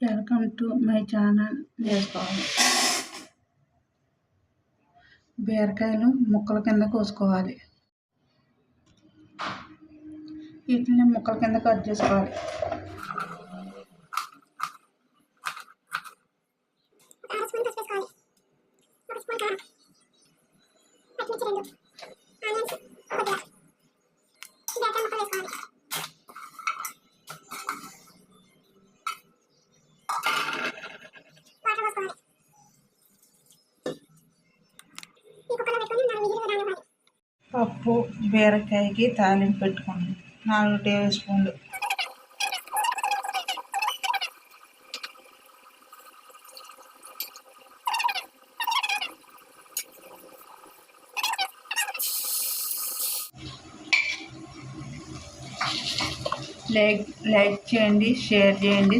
Welcome to my channel. వేసుకోవాలి బీరకాయలు ముక్కల కింద కోసుకోవాలి. వీటిని ముక్కల కింద కట్ చేసుకోవాలి. పప్పు బీరకాయకి తాలింపు పెట్టుకోండి. 4 టేబుల్ స్పూన్లు. లైక్ చేయండి, షేర్ చేయండి,